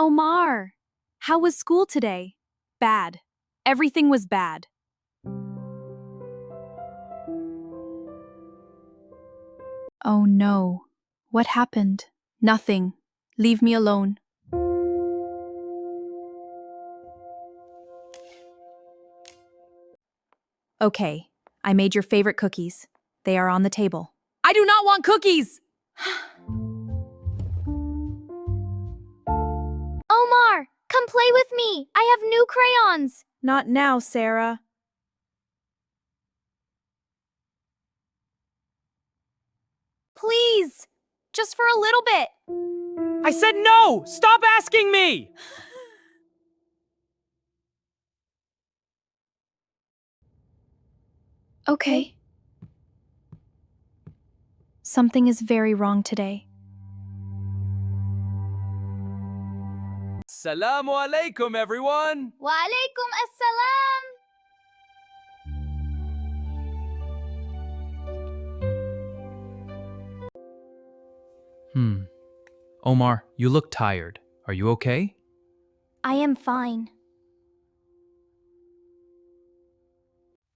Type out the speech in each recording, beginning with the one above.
Omar, how was school today? Bad. Everything was bad. Oh no. What happened? Nothing. Leave me alone. Okay, I made your favorite cookies. They are on the table. I do not want cookies! Omar, come play with me. I have new crayons. Not now, Sarah. Please, just for a little bit. I said no! Stop asking me! Okay. Something is very wrong today. Assalamu alaikum, everyone! Wa alaikum assalam. Omar, you look tired. Are you okay? I am fine.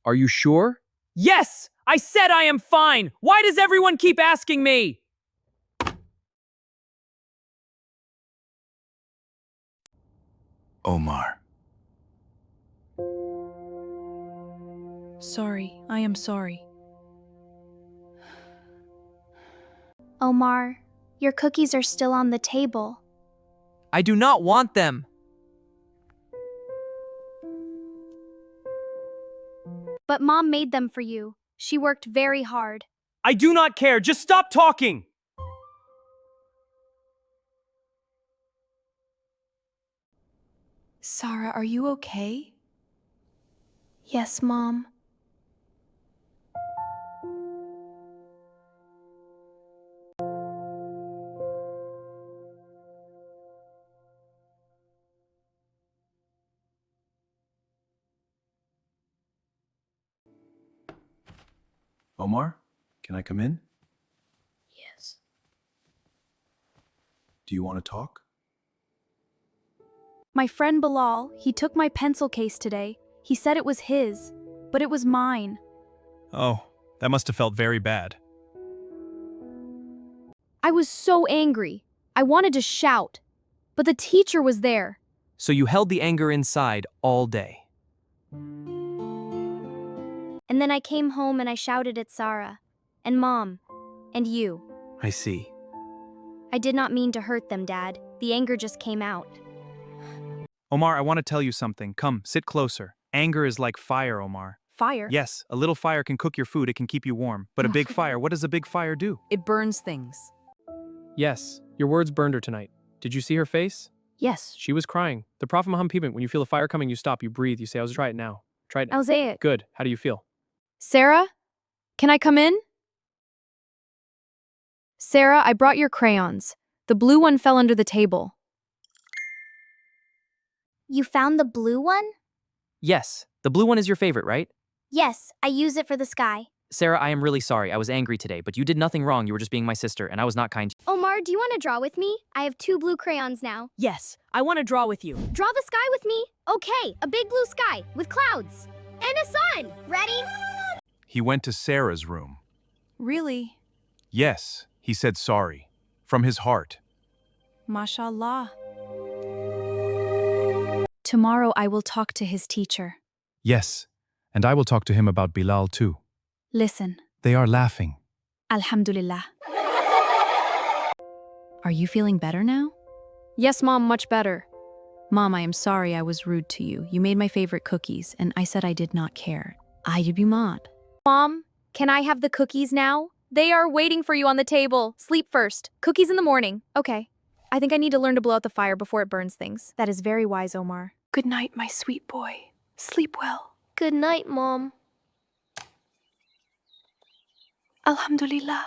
Are you sure? Yes! I said I am fine! Why does everyone keep asking me? Omar. Sorry, I am sorry. Omar, your cookies are still on the table. I do not want them. But Mom made them for you. She worked very hard. I do not care. Just stop talking. Sarah, are you okay? Yes, Mom. Omar, can I come in? Yes. Do you want to talk? My friend Bilal, he took my pencil case today. He said it was his, but it was mine. Oh, that must have felt very bad. I was so angry. I wanted to shout, but the teacher was there. So you held the anger inside all day. And then I came home and I shouted at Sarah, and Mom, and you. I see. I did not mean to hurt them, Dad. The anger just came out. Omar, I want to tell you something. Come, sit closer. Anger is like fire, Omar. Fire? Yes, a little fire can cook your food, it can keep you warm. But a big fire, what does a big fire do? It burns things. Yes, your words burned her tonight. Did you see her face? Yes. She was crying. The Prophet Muhammad, when you feel a fire coming, you stop, you breathe, you say, I'll try it now. Try it now. I'll say it. Good. How do you feel? Sarah? Can I come in? Sarah, I brought your crayons. The blue one fell under the table. You found the blue one? Yes. The blue one is your favorite, right? Yes, I use it for the sky. Sarah, I am really sorry. I was angry today, but you did nothing wrong. You were just being my sister, and I was not kind to you. Omar, do you want to draw with me? I have 2 blue crayons now. Yes, I want to draw with you. Draw the sky with me. Okay, a big blue sky with clouds. And a sun. Ready? He went to Sarah's room. Really? Yes, he said sorry. From his heart. Mashallah. Tomorrow I will talk to his teacher. Yes, and I will talk to him about Bilal too. Listen. They are laughing. Alhamdulillah. Are you feeling better now? Yes, Mom, much better. Mom, I am sorry I was rude to you. You made my favorite cookies, and I said I did not care. I did be mad. Mom, can I have the cookies now? They are waiting for you on the table. Sleep first. Cookies in the morning. Okay. I think I need to learn to blow out the fire before it burns things. That is very wise, Omar. Good night, my sweet boy. Sleep well. Good night, Mom. Alhamdulillah.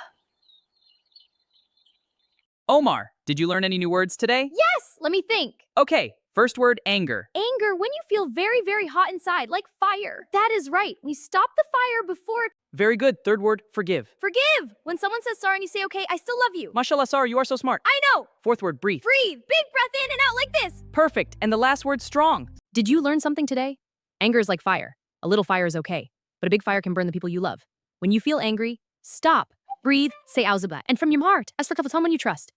Omar, did you learn any new words today? Yes, let me think. Okay, First word, anger. Anger, when you feel very, very hot inside, like fire. That is right. We stop the fire before it. Very good. Third word, forgive. Forgive. When someone says sorry and you say, okay, I still love you. Mashallah, Sarah, you are so smart. I know. Fourth word, breathe. Breathe. Big breath in and out like this. Perfect. And the last word, strong. Did you learn something today? Anger is like fire. A little fire is okay, but a big fire can burn the people you love. When you feel angry, stop, breathe, say auzubillah, and from your heart, ask for someone you trust.